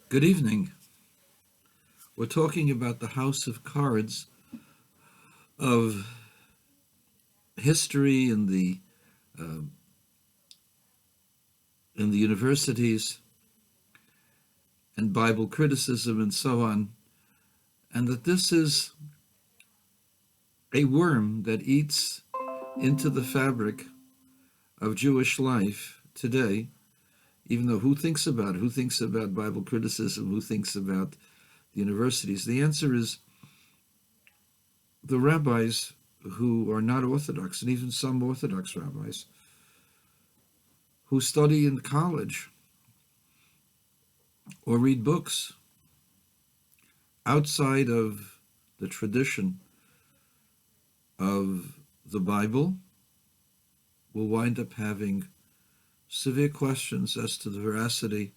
Good evening. We're talking about the house of cards of history uh, in the universities and Bible criticism and so on, and that this is a worm that eats into the fabric of Jewish life today. Even though who thinks about it? Who thinks about Bible criticism? Who thinks about the universities? The answer is the rabbis who are not Orthodox, and even some Orthodox rabbis who study in college or read books outside of the tradition of the Bible will wind up having severe questions as to the veracity,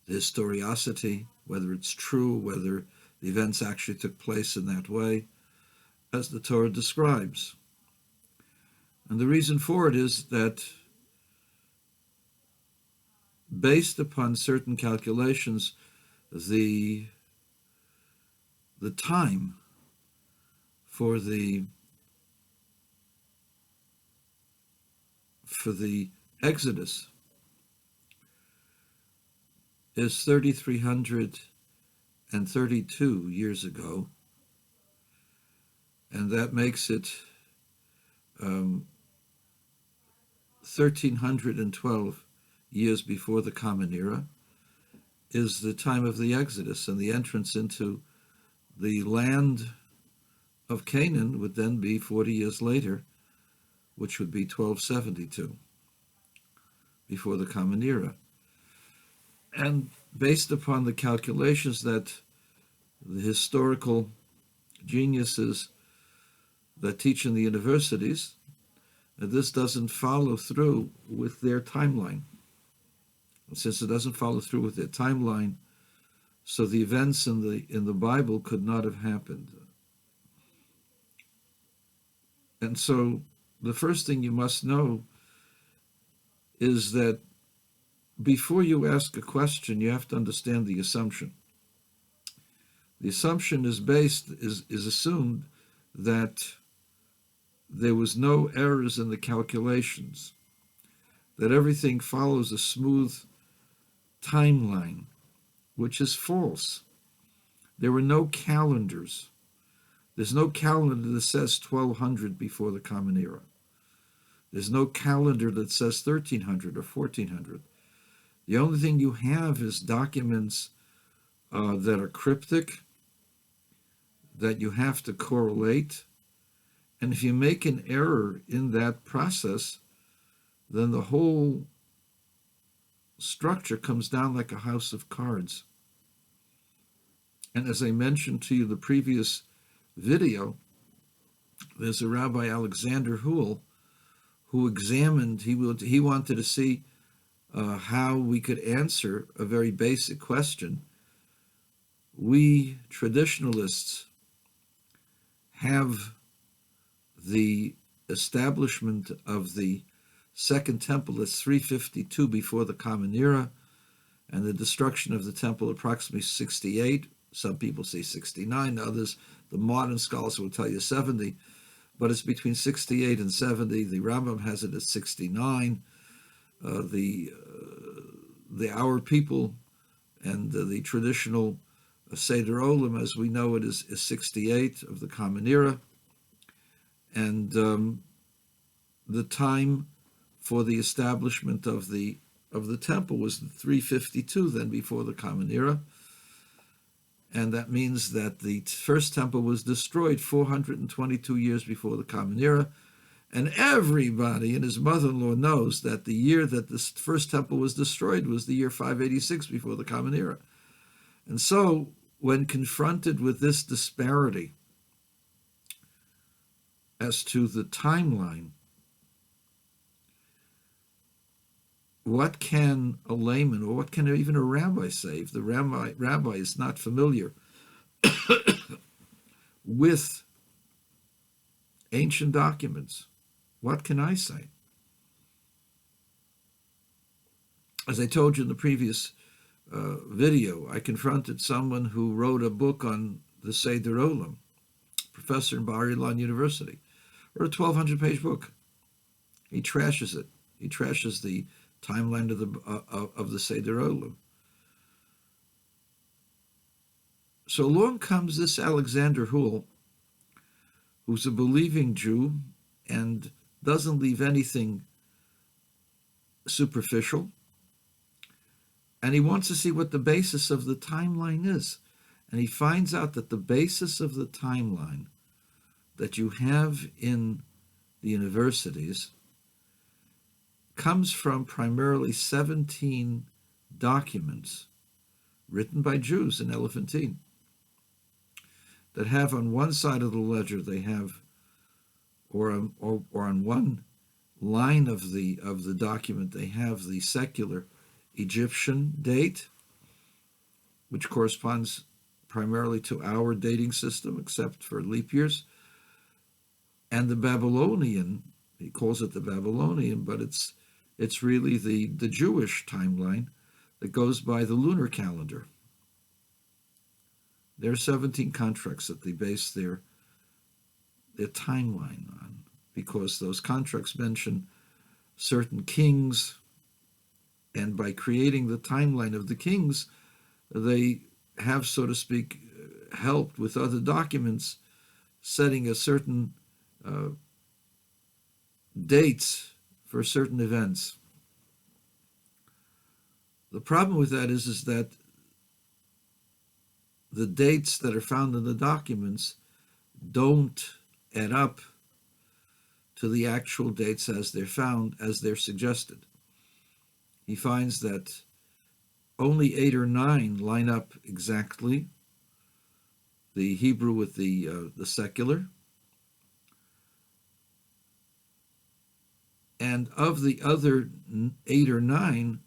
the historicity, whether it's true, whether the events actually took place in that way, as the Torah describes. And the reason for it is that based upon certain calculations, the time for the Exodus is 3,332 years ago, and that makes it 1,312 years before the Common Era is the time of the Exodus, and the entrance into the land of Canaan would then be 40 years later, which would be 1272 before the Common Era. And based upon the calculations that the historical geniuses that teach in the universities, this doesn't follow through with their timeline. Since it doesn't follow through with their timeline, so the events in the Bible could not have happened. And so the first thing you must know is that before you ask a question, you have to understand the assumption. The assumption is assumed that there was no errors in the calculations, that everything follows a smooth timeline, which is false. There were no calendars. There's no calendar that says 1200 before the Common Era. There's no calendar that says 1300 or 1400. The only thing you have is documents that are cryptic, that you have to correlate. And if you make an error in that process, then the whole structure comes down like a house of cards. And as I mentioned to you in the previous video, there's a Rabbi Alexander Huel who examined, he wanted to see how we could answer a very basic question. We traditionalists have the establishment of the Second Temple as 352 before the Common Era, and the destruction of the temple approximately 68. Some people say 69, others, the modern scholars will tell you 70, but it's between 68 and 70. The Rambam has it at 69. Our people and the traditional Seder Olam, as we know it, is 68 of the Common Era. And the time for the establishment of the temple was 352, then before the Common Era. And that means that the first temple was destroyed 422 years before the Common Era. And everybody and his mother-in-law knows that the year that this first temple was destroyed was the year 586 before the Common Era. And so when confronted with this disparity as to the timeline, what can a layman, or what can even a rabbi say if the rabbi is not familiar with ancient documents? What can I say? As I told you in the previous video. I confronted someone who wrote a book on the Seder Olam, professor in Bar Ilan University, wrote a 1,200-page book. He trashes it. He trashes the timeline of the Seder Olam. So along comes this Alexander Hull, who's a believing Jew and doesn't leave anything superficial. And he wants to see what the basis of the timeline is. And he finds out that the basis of the timeline that you have in the universities comes from primarily 17 documents written by Jews in Elephantine that have on one side of the ledger, they have, or on one line of the document, they have the secular Egyptian date, which corresponds primarily to our dating system, except for leap years, and the Babylonian, he calls it the Babylonian, but it's really the Jewish timeline that goes by the lunar calendar. There are 17 contracts that they base their timeline on, because those contracts mention certain kings, and by creating the timeline of the kings, they have, so to speak, helped with other documents setting a certain dates for certain events. The problem with that is that the dates that are found in the documents don't add up to the actual dates as they're found, as they're suggested. He finds that only 8 or 9 line up exactly, the Hebrew with the secular. And of the other 8 or 9,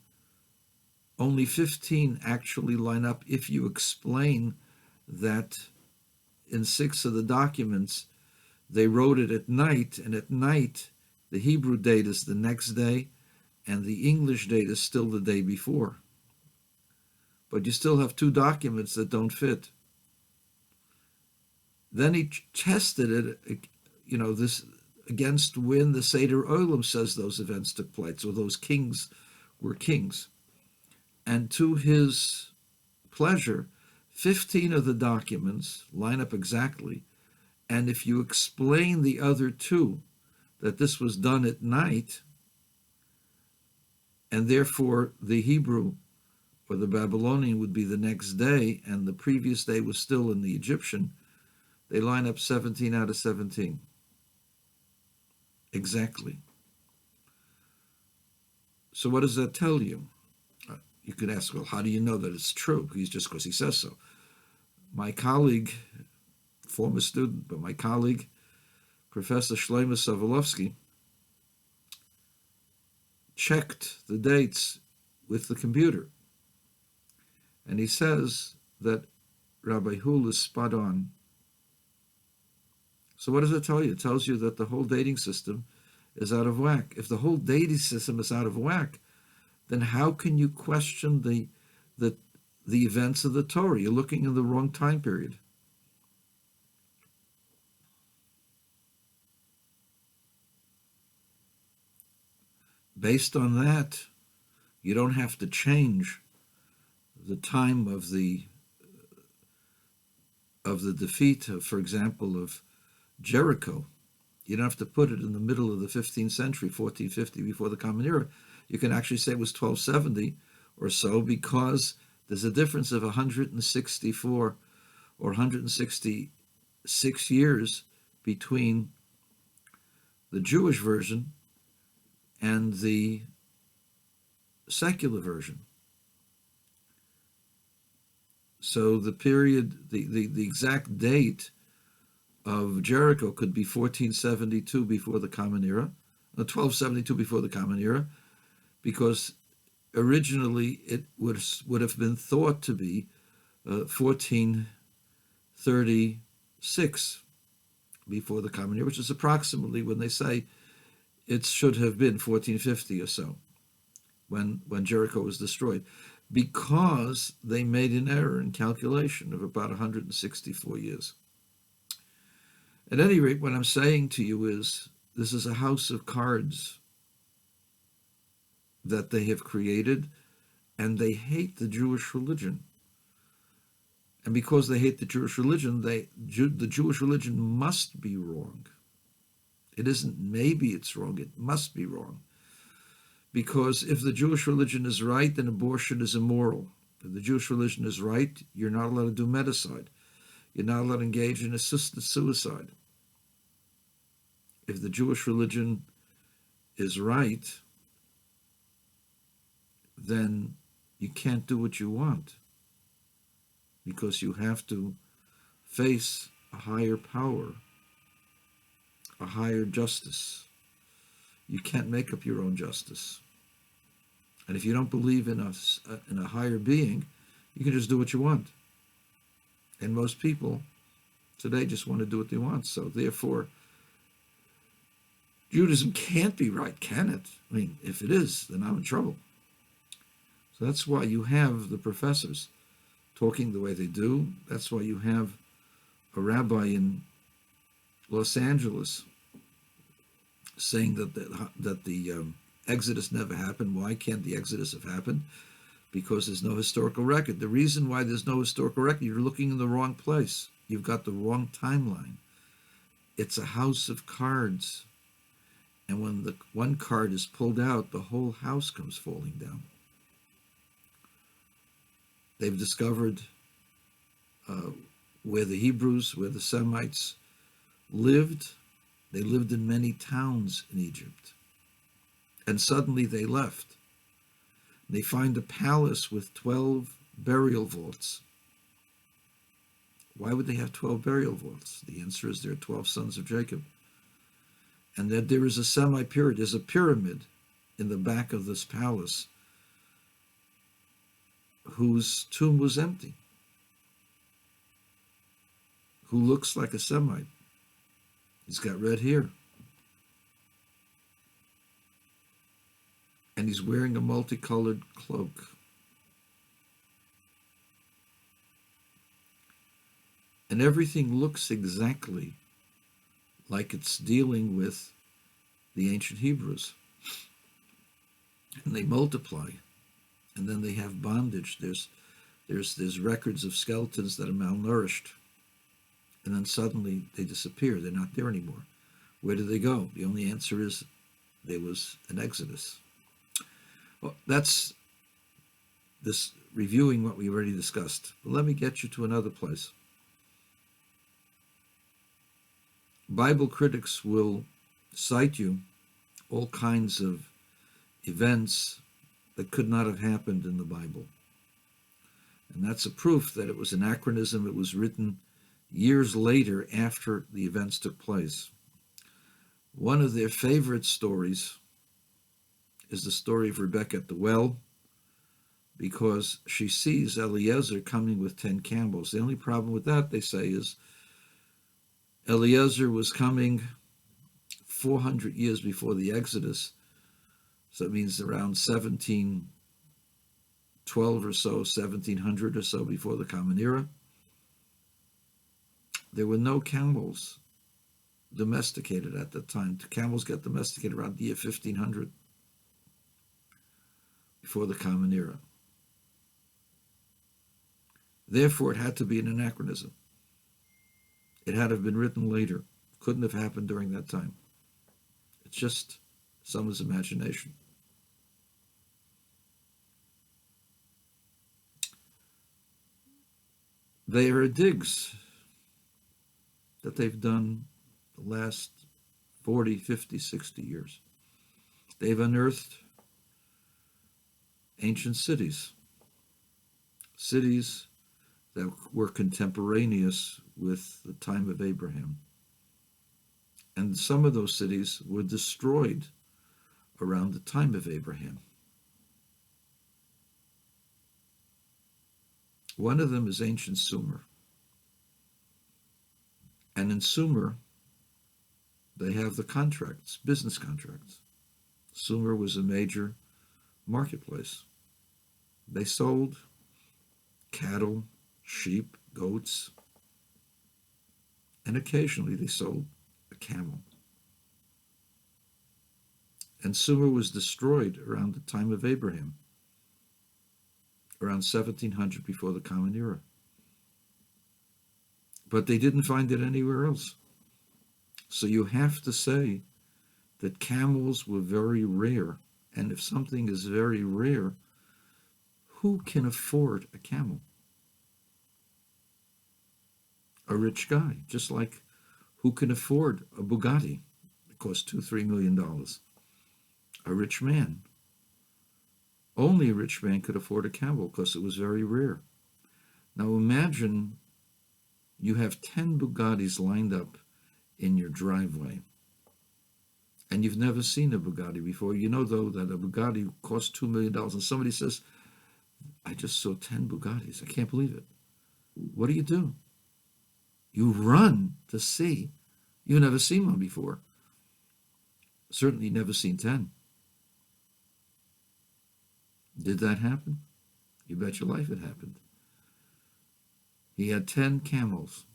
only 15 actually line up if you explain that in 6 of the documents they wrote it at night, and at night the Hebrew date is the next day and the English date is still the day before. But you still have 2 documents that don't fit. Then he tested it, this against when the Seder Olam says those events took place, or those kings were kings. And to his pleasure, 15 of the documents line up exactly. And if you explain the other 2, that this was done at night, and therefore the Hebrew or the Babylonian would be the next day, and the previous day was still in the Egyptian, they line up 17 out of 17. Exactly. So what does that tell you? You could ask, well, how do you know that it's true? He's just because he says so. My colleague, former student, but my colleague, Professor Shlomo Sovolovsky, checked the dates with the computer. And he says that Rabbi Hull is spot on. So what does it tell you? It tells you that the whole dating system is out of whack. If the whole dating system is out of whack, then how can you question the events of the Torah? You're looking in the wrong time period. Based on that, you don't have to change the time of the defeat, for example, of Jericho. You don't have to put it in the middle of the 15th century, 1450, before the Common Era. You can actually say it was 1270 or so, because there's a difference of 164 or 166 years between the Jewish version and the secular version. So the period, the exact date of Jericho could be 1472 before the Common Era, 1272 before the Common Era, because originally it would have been thought to be 1436 before the Common Era, which is approximately when they say it should have been 1450 or so, when Jericho was destroyed. because they made an error in calculation of about 164 years. At any rate, what I'm saying to you is this is a house of cards that they have created, and they hate the Jewish religion. And because they hate the Jewish religion, the Jewish religion must be wrong. It isn't maybe it's wrong, it must be wrong. Because if the Jewish religion is right, then abortion is immoral. If the Jewish religion is right, you're not allowed to do medicide. You're not allowed to engage in assisted suicide. If the Jewish religion is right, then you can't do what you want, because you have to face a higher power, a higher justice. You can't make up your own justice. And if you don't believe in a higher being, you can just do what you want. And most people today just want to do what they want. So therefore, Judaism can't be right, can it? I mean, if it is, then I'm in trouble. So that's why you have the professors talking the way they do. That's why you have a rabbi in Los Angeles saying that the Exodus never happened. Why can't the Exodus have happened? Because there's no historical record. The reason why there's no historical record, you're looking in the wrong place. You've got the wrong timeline. It's a house of cards. And when the one card is pulled out, the whole house comes falling down. They've discovered where the Hebrews, where the Semites lived. They lived in many towns in Egypt. And suddenly they left. They find a palace with 12 burial vaults. Why would they have 12 burial vaults? The answer is there are 12 sons of Jacob. And that there is a semi-pyramid, there's a pyramid in the back of this palace whose tomb was empty, who looks like a Semite. He's got red hair. And he's wearing a multicolored cloak. And everything looks exactly like it's dealing with the ancient Hebrews. And they multiply. And then they have bondage. There's records of skeletons that are malnourished. And then suddenly they disappear. They're not there anymore. Where did they go? The only answer is there was an exodus. Well, that's this reviewing what we already discussed. But let me get you to another place. Bible critics will cite you all kinds of events that could not have happened in the Bible. And that's a proof that it was anachronism. It was written years later after the events took place. One of their favorite stories is the story of Rebecca at the well, because she sees Eliezer coming with 10 camels. The only problem with that, they say, is Eliezer was coming 400 years before the Exodus, so it means around 1712 or so, 1700 or so before the Common Era. There were no camels domesticated at that time. Camels got domesticated around the year 1500, before the Common Era. Therefore, it had to be an anachronism. It had to have been written later. Couldn't have happened during that time. It's just someone's imagination. They are digs that they've done the last 40, 50, 60 years. They've unearthed ancient cities that were contemporaneous with the time of Abraham. And some of those cities were destroyed around the time of Abraham. One of them is ancient Sumer. And in Sumer, they have the contracts, business contracts. Sumer was a major marketplace. They sold cattle, sheep, goats, and occasionally they sold a camel. And Sumer was destroyed around the time of Abraham, around 1700 before the Common Era. But they didn't find it anywhere else. So you have to say that camels were very rare. And if something is very rare, who can afford a camel? A rich guy, just like who can afford a Bugatti? It costs $2-3 million. A rich man. Only a rich man could afford a camel because it was very rare. Now imagine you have 10 Bugattis lined up in your driveway, and you've never seen a Bugatti before. You know, though, that a Bugatti costs $2 million, and somebody says, I just saw 10 Bugattis. I can't believe it. What do? You run to see. You've never seen one before. Certainly never seen 10. Did that happen? You bet your life it happened. He had 10 camels.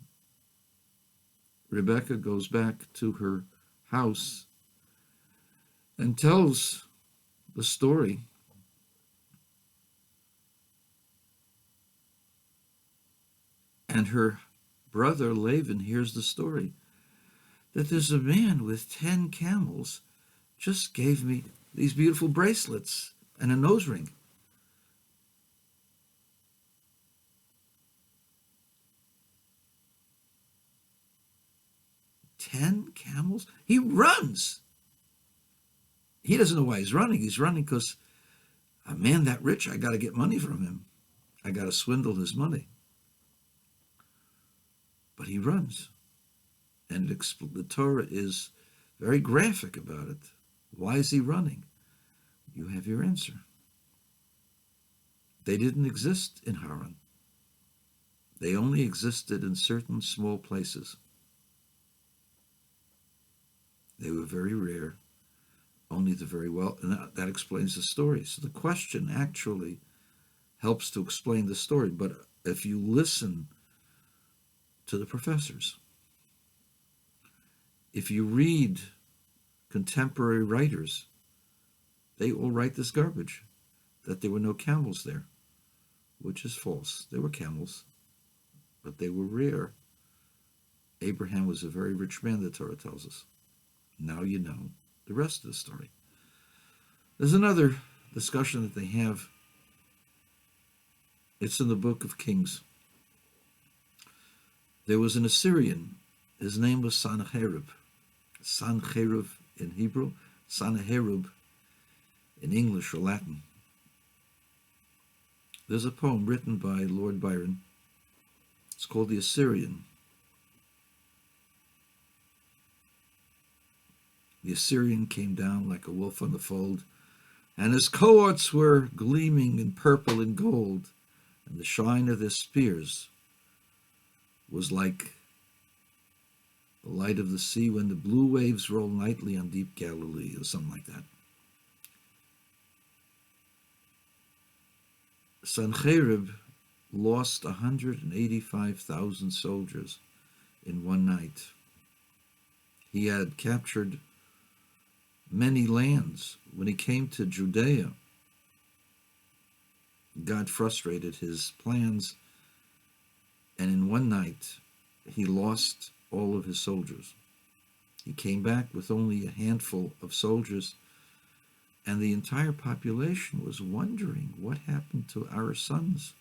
Rebecca goes back to her house and tells the story. And her brother Laban hears the story that there's a man with 10 camels just gave me these beautiful bracelets and a nose ring. "10 camels?" He runs. He doesn't know why he's running. He's running because a man that rich, I got to get money from him. I got to swindle his money. But he runs. And the Torah is very graphic about it. Why is he running? You have your answer. They didn't exist in Haran. They only existed in certain small places. They were very rare, only the very well, and that explains the story. So the question actually helps to explain the story, but if you listen to the professors, if you read contemporary writers, they all write this garbage, that there were no camels there, which is false. There were camels, but they were rare. Abraham was a very rich man, the Torah tells us. Now you know the rest of the story. There's another discussion that they have. It's in the book of Kings. There was an Assyrian. His name was Sanherib. Sanherib in Hebrew, Sanherib in English or Latin. There's a poem written by Lord Byron. It's called The Assyrian. The Assyrian came down like a wolf on the fold, and his cohorts were gleaming in purple and gold, and the shine of their spears was like the light of the sea when the blue waves roll nightly on deep Galilee, or something like that. Sanherib lost 185,000 soldiers in one night. He had captured many lands. When he came to Judea, God frustrated his plans, and in one night he lost all of his soldiers. He came back with only a handful of soldiers, and the entire population was wondering what happened to our sons.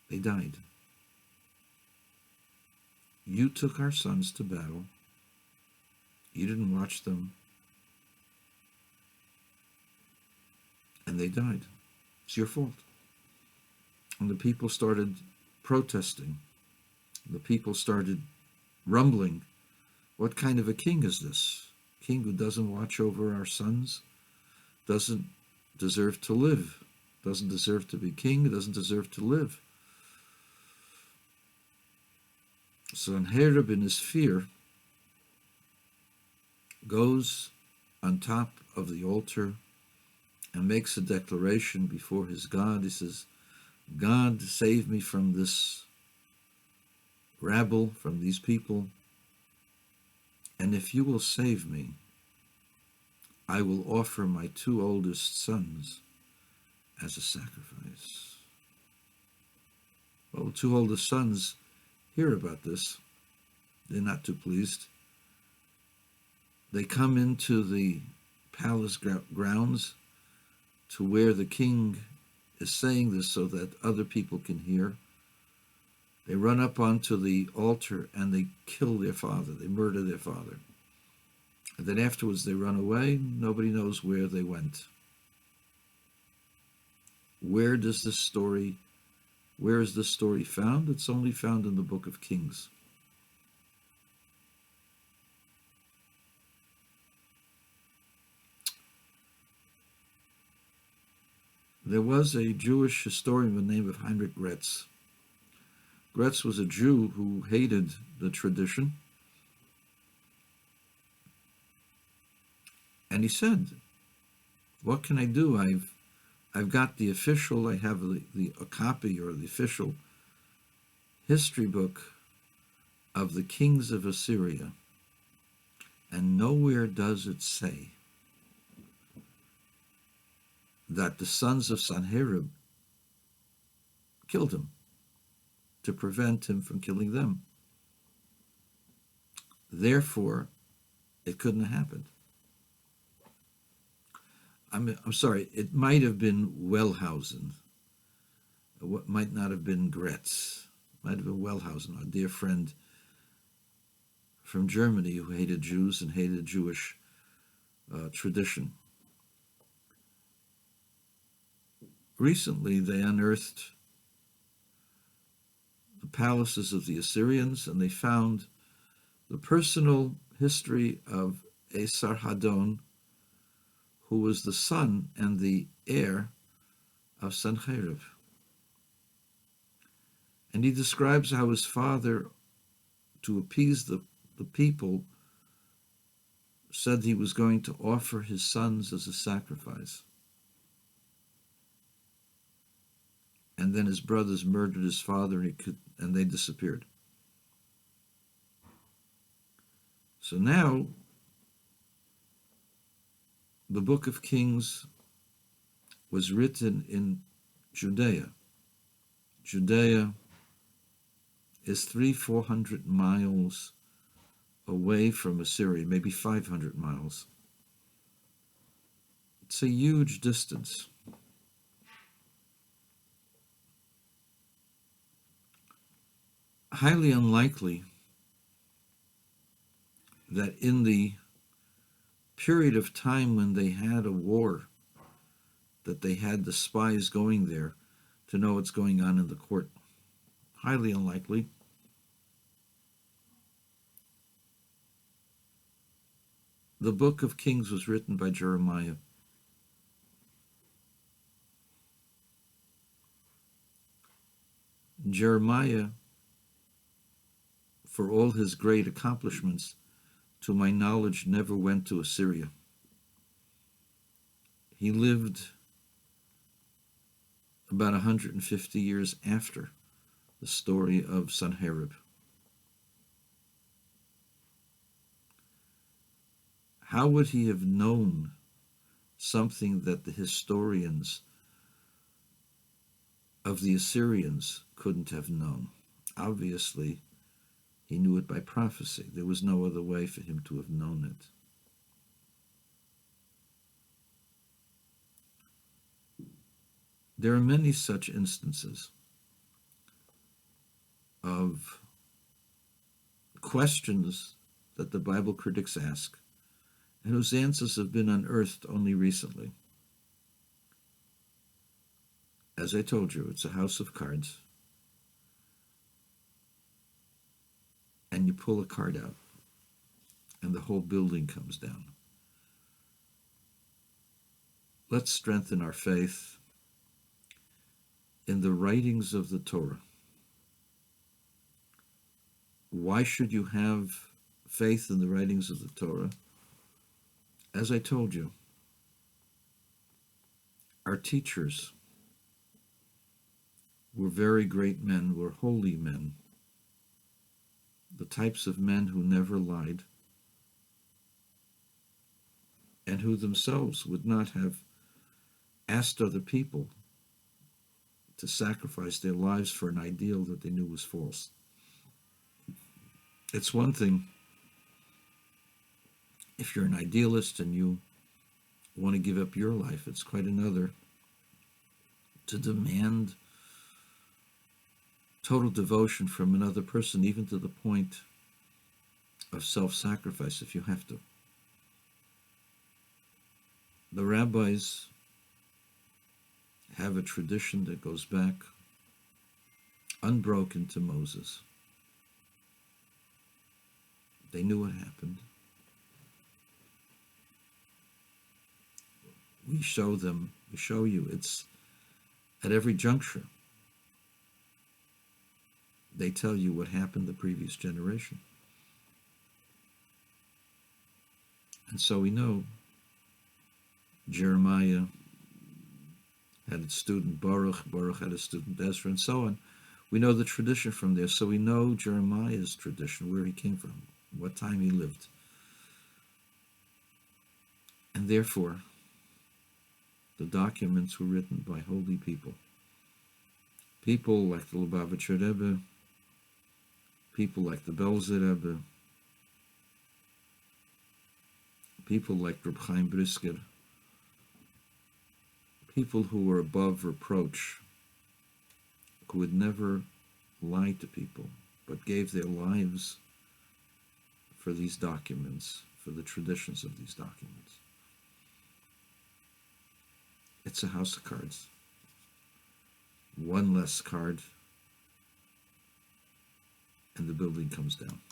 They died. You took our sons to battle. You didn't watch them. And they died. It's your fault. And the people started protesting. The people started rumbling. What kind of a king is this? A king who doesn't watch over our sons, doesn't deserve to live, doesn't deserve to be king, doesn't deserve to live. Sanherib, in his fear, goes on top of the altar and makes a declaration before his God. He says, God, save me from this rabble, from these people, and if you will save me, I will offer my two oldest sons as a sacrifice. Well, the two oldest sons hear about this. They're not too pleased. They come into the palace grounds to where the king is saying this so that other people can hear. They run up onto the altar and they kill their father. They murder their father. And then afterwards they run away. Nobody knows where they went. Where is this story found? It's only found in the book of Kings. There was a Jewish historian by the name of Heinrich Gretz. Gretz was a Jew who hated the tradition. And he said, what can I do? I've got the official, I have a copy or the official history book of the kings of Assyria, and nowhere does it say that the sons of Sanherib killed him to prevent him from killing them. Therefore, it couldn't have happened. I'm sorry, it might have been Wellhausen. What might not have been Gretz. Might have been Wellhausen, our dear friend from Germany who hated Jews and hated Jewish tradition. Recently, they unearthed the palaces of the Assyrians, and they found the personal history of Esarhaddon, who was the son and the heir of Sanherib. And he describes how his father, to appease the people, said he was going to offer his sons as a sacrifice. And then his brothers murdered his father, and they disappeared. So now, the book of Kings was written in Judea. Judea is 300-400 miles away from Assyria, maybe 500 miles. It's a huge distance. Highly unlikely that in the period of time when they had a war, that they had the spies going there to know what's going on in the court. Highly unlikely. The book of Kings was written by Jeremiah. Jeremiah, for all his great accomplishments, to my knowledge, never went to Assyria. He lived about 150 years after the story of Sanherib. How would he have known something that the historians of the Assyrians couldn't have known? Obviously, he knew it by prophecy. There was no other way for him to have known it. There are many such instances of questions that the Bible critics ask and whose answers have been unearthed only recently. As I told you, it's a house of cards. And you pull a card out, and the whole building comes down. Let's strengthen our faith in the writings of the Torah. Why should you have faith in the writings of the Torah? As I told you, Our teachers were very great men, were holy men, the types of men who never lied and who themselves would not have asked other people to sacrifice their lives for an ideal that they knew was false. It's one thing if you're an idealist and you want to give up your life. It's quite another to demand total devotion from another person, even to the point of self-sacrifice if you have to. The rabbis have a tradition that goes back unbroken to Moses. They knew what happened. We show you, it's at every juncture. They tell you what happened the previous generation. And so we know Jeremiah had a student Baruch had a student Ezra, and so on. We know the tradition from there, so we know Jeremiah's tradition, where he came from, what time he lived. And therefore, the documents were written by holy people. People like the Lubavitcher Rebbe, people like the Belzer Rebbe, people like Reb Chaim Brisker, people who were above reproach, who would never lie to people, but gave their lives for these documents, for the traditions of these documents. It's a house of cards. One less card, and the building comes down.